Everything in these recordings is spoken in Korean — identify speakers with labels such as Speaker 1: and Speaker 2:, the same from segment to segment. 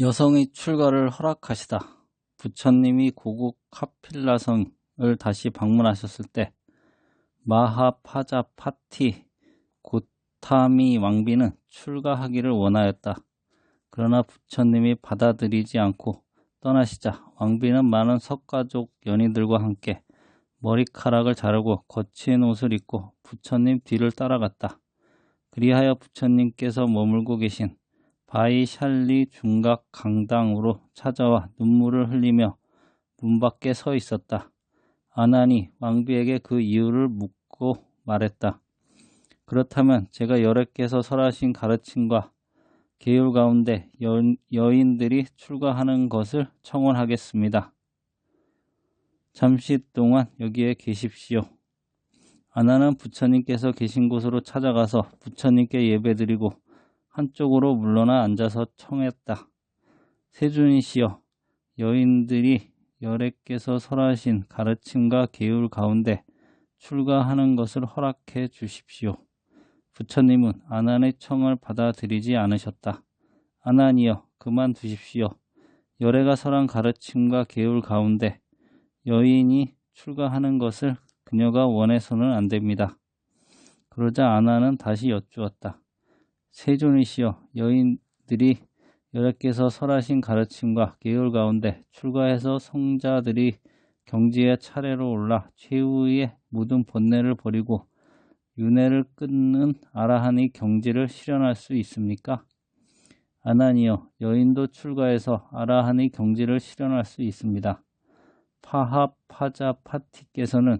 Speaker 1: 여성의 출가를 허락하시다. 부처님이 고국 카필라성을 다시 방문하셨을 때 마하파자파티 고타미 왕비는 출가하기를 원하였다. 그러나 부처님이 받아들이지 않고 떠나시자 왕비는 많은 석가족 연희들과 함께 머리카락을 자르고 거친 옷을 입고 부처님 뒤를 따라갔다. 그리하여 부처님께서 머물고 계신 바이샬리 중각 강당으로 찾아와 눈물을 흘리며 문 밖에 서 있었다. 아난이 왕비에게 그 이유를 묻고 말했다. 그렇다면 제가 여러께서 설하신 가르침과 계율 가운데 여인들이 출가하는 것을 청원하겠습니다. 잠시 동안 여기에 계십시오. 아나는 부처님께서 계신 곳으로 찾아가서 부처님께 예배드리고 한쪽으로 물러나 앉아서 청했다. 세존이시여, 여인들이 여래께서 설하신 가르침과 계율 가운데 출가하는 것을 허락해 주십시오. 부처님은 아난의 청을 받아들이지 않으셨다. 아난이여, 그만두십시오. 여래가 설한 가르침과 계율 가운데 여인이 출가하는 것을 그녀가 원해서는 안 됩니다. 그러자 아난은 다시 여쭈었다. 세존이시여, 여인들이 여러께서 설하신 가르침과 계율 가운데 출가해서 성자들이 경지에 차례로 올라 최후의 모든 번뇌를 버리고 윤회를 끊는 아라한의 경지를 실현할 수 있습니까? 아난이여, 여인도 출가해서 아라한의 경지를 실현할 수 있습니다. 파하파자파티께서는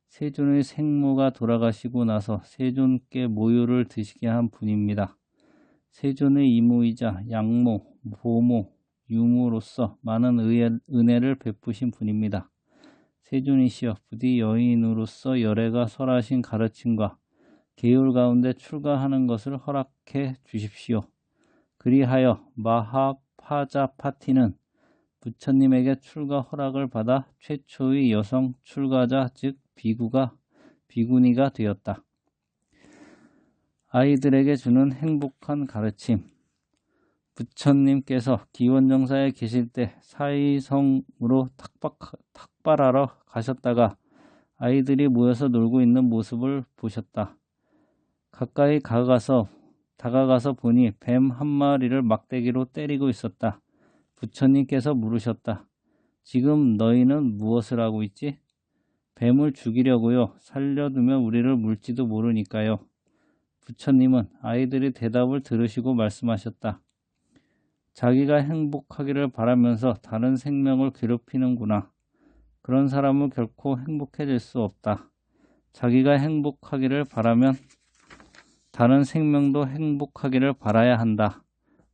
Speaker 1: 세존의 생모가 돌아가시고 나서 세존께 모유를 드시게 한 분입니다. 세존의 이모이자 양모, 보모, 유모로서 많은 은혜를 베푸신 분입니다. 세존이시여, 부디 여인으로서 여래가 설하신 가르침과 계율 가운데 출가하는 것을 허락해 주십시오. 그리하여 마하파자파티는 부처님에게 출가 허락을 받아 최초의 여성 출가자 즉 비구니가 되었다. 아이들에게 주는 행복한 가르침. 부처님께서 기원정사에 계실 때 사의성으로 탁발하러 가셨다가 아이들이 모여서 놀고 있는 모습을 보셨다. 가까이 다가가서 보니 뱀 한 마리를 막대기로 때리고 있었다. 부처님께서 물으셨다. 지금 너희는 무엇을 하고 있지? 뱀을 죽이려고요. 살려두면 우리를 물지도 모르니까요. 부처님은 아이들의 대답을 들으시고 말씀하셨다. 자기가 행복하기를 바라면서 다른 생명을 괴롭히는구나. 그런 사람은 결코 행복해질 수 없다. 자기가 행복하기를 바라면 다른 생명도 행복하기를 바라야 한다.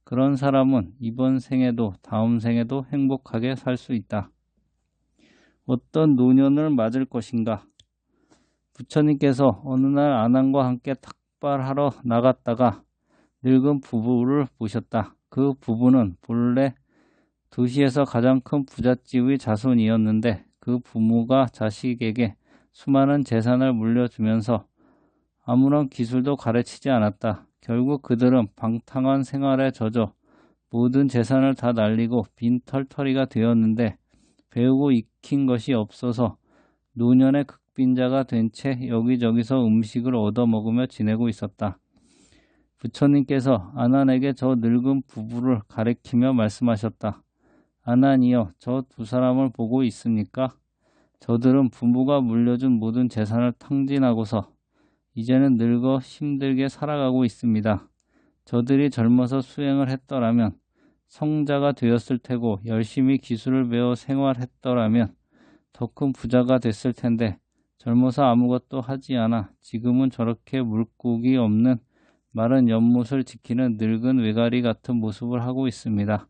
Speaker 1: 그런 사람은 이번 생에도 다음 생에도 행복하게 살 수 있다. 어떤 노년을 맞을 것인가? 부처님께서 어느 날 아난과 함께 탁발하러 나갔다가 늙은 부부를 보셨다. 그 부부는 본래 도시에서 가장 큰 부잣집의 자손이었는데 그 부모가 자식에게 수많은 재산을 물려주면서 아무런 기술도 가르치지 않았다. 결국 그들은 방탕한 생활에 젖어 모든 재산을 다 날리고 빈털터리가 되었는데 배우고 익힌 것이 없어서 노년의 극빈자가 된 채 여기저기서 음식을 얻어먹으며 지내고 있었다. 부처님께서 아난에게 저 늙은 부부를 가리키며 말씀하셨다. 아난이여, 저 두 사람을 보고 있습니까? 저들은 부모가 물려준 모든 재산을 탕진하고서 이제는 늙어 힘들게 살아가고 있습니다. 저들이 젊어서 수행을 했더라면 성자가 되었을 테고 열심히 기술을 배워 생활했더라면 더 큰 부자가 됐을 텐데 젊어서 아무것도 하지 않아 지금은 저렇게 물고기 없는 마른 연못을 지키는 늙은 외가리 같은 모습을 하고 있습니다.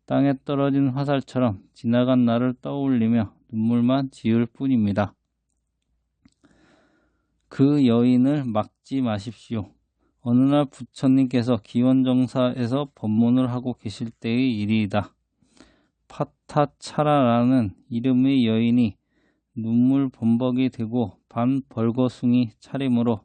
Speaker 1: 땅에 떨어진 화살처럼 지나간 날을 떠올리며 눈물만 지을 뿐입니다. 그 여인을 막지 마십시오. 어느 날 부처님께서 기원정사에서 법문을 하고 계실 때의 일이다. 파타차라라는 이름의 여인이 눈물 범벅이 되고 반 벌거숭이 차림으로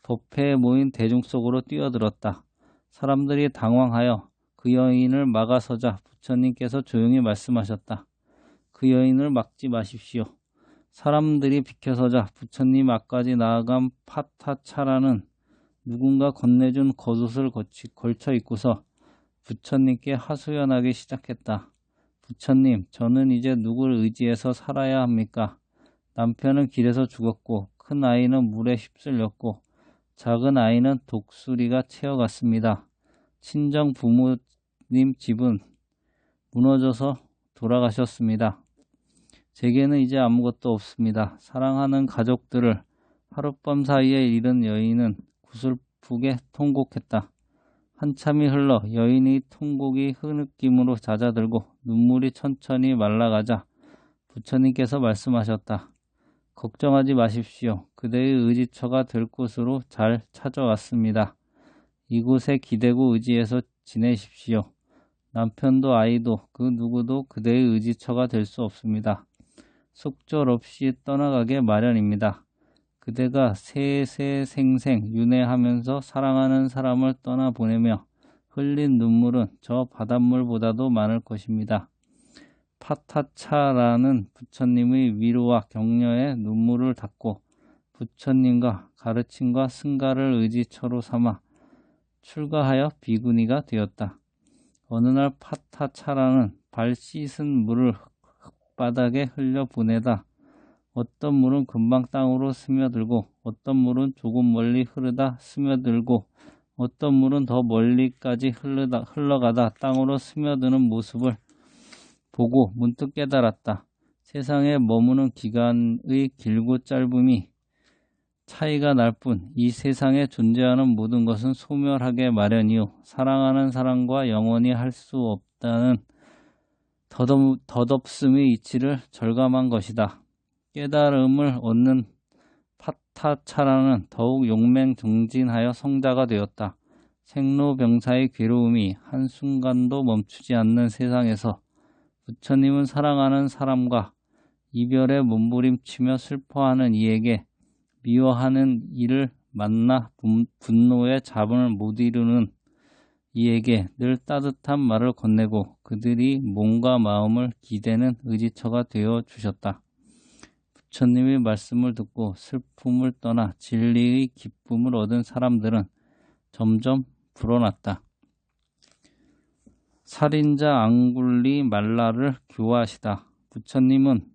Speaker 1: 법회에 모인 대중 속으로 뛰어들었다. 사람들이 당황하여 그 여인을 막아서자 부처님께서 조용히 말씀하셨다. 그 여인을 막지 마십시오. 사람들이 비켜서자 부처님 앞까지 나아간 파타차라는 누군가 건네준 겉옷을 걸쳐 입고서 부처님께 하소연하기 시작했다. 부처님, 저는 이제 누굴 의지해서 살아야 합니까? 남편은 길에서 죽었고 큰 아이는 물에 휩쓸렸고 작은 아이는 독수리가 채워갔습니다. 친정 부모님 집은 무너져서 돌아가셨습니다. 제게는 이제 아무것도 없습니다. 사랑하는 가족들을 하룻밤 사이에 잃은 여인은 구슬프게 통곡했다. 한참이 흘러 여인이 통곡이 흐느낌으로 잦아들고 눈물이 천천히 말라가자 부처님께서 말씀하셨다. 걱정하지 마십시오. 그대의 의지처가 될 곳으로 잘 찾아왔습니다. 이곳에 기대고 의지해서 지내십시오. 남편도 아이도 그 누구도 그대의 의지처가 될 수 없습니다. 속절없이 떠나가게 마련입니다. 그대가 세세생생 윤회하면서 사랑하는 사람을 떠나보내며 흘린 눈물은 저 바닷물보다도 많을 것입니다. 파타차라는 부처님의 위로와 격려에 눈물을 닦고 부처님과 가르침과 승가를 의지처로 삼아 출가하여 비구니가 되었다. 어느 날 파타차라는 발 씻은 물을 흙바닥에 흘려 보내다 어떤 물은 금방 땅으로 스며들고 어떤 물은 조금 멀리 흐르다 스며들고 어떤 물은 더 멀리까지 흘러가다 땅으로 스며드는 모습을 보고 문득 깨달았다. 세상에 머무는 기간의 길고 짧음이 차이가 날 뿐 이 세상에 존재하는 모든 것은 소멸하게 마련이요 사랑하는 사람과 영원히 할 수 없다는 덧없음의 이치를 절감한 것이다. 깨달음을 얻는 파타차라는 더욱 용맹정진하여 성자가 되었다. 생로병사의 괴로움이 한순간도 멈추지 않는 세상에서 부처님은 사랑하는 사람과 이별에 몸부림치며 슬퍼하는 이에게 미워하는 이를 만나 분노의 자본을 못 이루는 이에게 늘 따뜻한 말을 건네고 그들이 몸과 마음을 기대는 의지처가 되어 주셨다. 부처님의 말씀을 듣고 슬픔을 떠나 진리의 기쁨을 얻은 사람들은 점점 불어났다. 살인자 앙굴리 말라를 교화하시다. 부처님은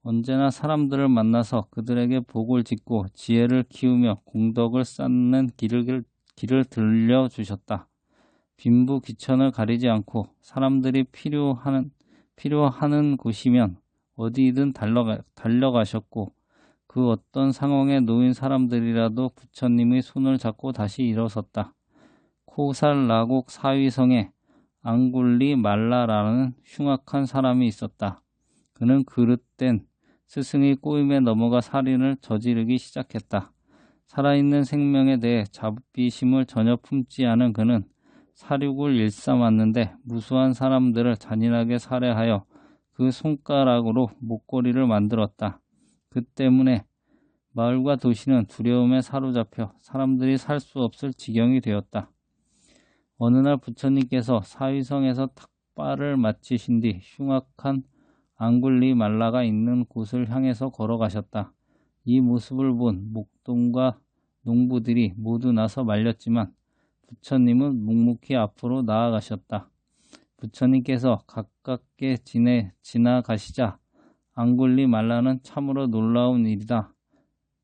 Speaker 1: 언제나 사람들을 만나서 그들에게 복을 짓고 지혜를 키우며 공덕을 쌓는 길을 들려주셨다. 빈부귀천을 가리지 않고 사람들이 필요하는 곳이면 어디든 달려가셨고 그 어떤 상황에 놓인 사람들이라도 부처님의 손을 잡고 다시 일어섰다. 코살라국 사위성에 앙굴리 말라라는 흉악한 사람이 있었다. 그는 그릇된 스승의 꼬임에 넘어가 살인을 저지르기 시작했다. 살아있는 생명에 대해 자비심을 전혀 품지 않은 그는 사륙을 일삼았는데 무수한 사람들을 잔인하게 살해하여 그 손가락으로 목걸이를 만들었다. 그 때문에 마을과 도시는 두려움에 사로잡혀 사람들이 살 수 없을 지경이 되었다. 어느 날 부처님께서 사위성에서 탁발을 마치신 뒤 흉악한 앙굴리 말라가 있는 곳을 향해서 걸어가셨다. 이 모습을 본 목동과 농부들이 모두 나서 말렸지만 부처님은 묵묵히 앞으로 나아가셨다. 부처님께서 가깝게 지나가시자 앙굴리 말라는 참으로 놀라운 일이다.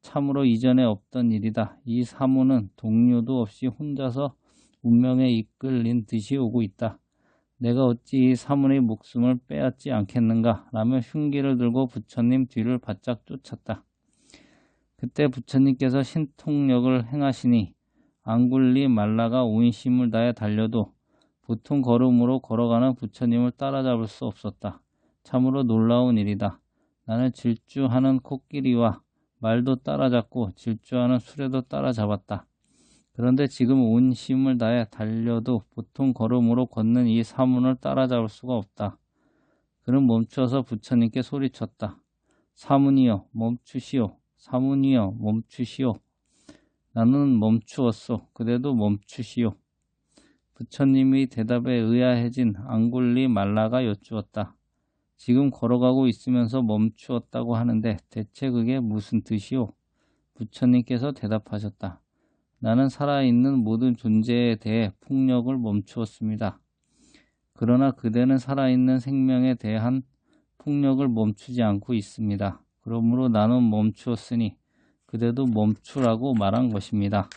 Speaker 1: 참으로 이전에 없던 일이다. 이 사무는 동료도 없이 혼자서 운명에 이끌린 듯이 오고 있다. 내가 어찌 이 사문의 목숨을 빼앗지 않겠는가 라며 흉기를 들고 부처님 뒤를 바짝 쫓았다. 그때 부처님께서 신통력을 행하시니 앙굴리 말라가 온 힘을 다해 달려도 보통 걸음으로 걸어가는 부처님을 따라잡을 수 없었다. 참으로 놀라운 일이다. 나는 질주하는 코끼리와 말도 따라잡고 질주하는 수레도 따라잡았다. 그런데 지금 온 힘을 다해 달려도 보통 걸음으로 걷는 이 사문을 따라잡을 수가 없다. 그는 멈춰서 부처님께 소리쳤다. 사문이여 멈추시오. 사문이여 멈추시오. 나는 멈추었소. 그대도 멈추시오. 부처님의 대답에 의아해진 앙굴리말라가 여쭈었다. 지금 걸어가고 있으면서 멈추었다고 하는데 대체 그게 무슨 뜻이오? 부처님께서 대답하셨다. 나는 살아있는 모든 존재에 대해 폭력을 멈추었습니다. 그러나 그대는 살아있는 생명에 대한 폭력을 멈추지 않고 있습니다. 그러므로 나는 멈추었으니 그대도 멈추라고 말한 것입니다.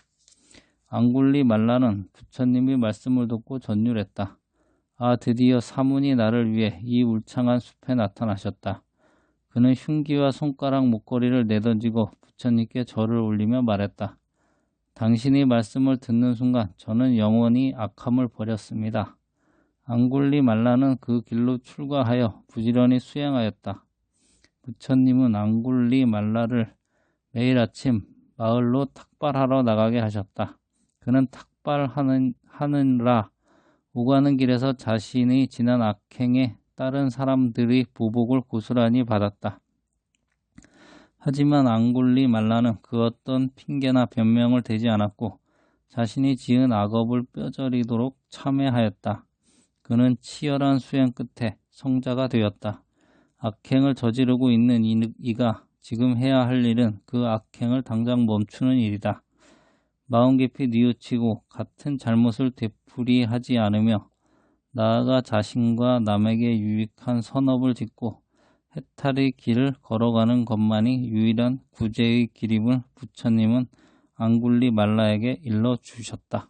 Speaker 1: 앙굴리말라는 부처님의 말씀을 듣고 전율했다. 아, 드디어 사문이 나를 위해 이 울창한 숲에 나타나셨다. 그는 흉기와 손가락 목걸이를 내던지고 부처님께 절을 올리며 말했다. 당신의 말씀을 듣는 순간 저는 영원히 악함을 버렸습니다. 앙굴리말라는 그 길로 출가하여 부지런히 수행하였다. 부처님은 앙굴리말라를 매일 아침 마을로 탁발하러 나가게 하셨다. 그는 탁발하느라 오가는 길에서 자신의 지난 악행에 따른 사람들의 보복을 고스란히 받았다. 하지만 앙굴리말라는 그 어떤 핑계나 변명을 대지 않았고 자신이 지은 악업을 뼈저리도록 참회하였다. 그는 치열한 수행 끝에 성자가 되었다. 악행을 저지르고 있는 이가 지금 해야 할 일은 그 악행을 당장 멈추는 일이다. 마음 깊이 뉘우치고 같은 잘못을 되풀이하지 않으며 나아가 자신과 남에게 유익한 선업을 짓고 해탈의 길을 걸어가는 것만이 유일한 구제의 길임을 부처님은 앙굴리말라에게 일러주셨다.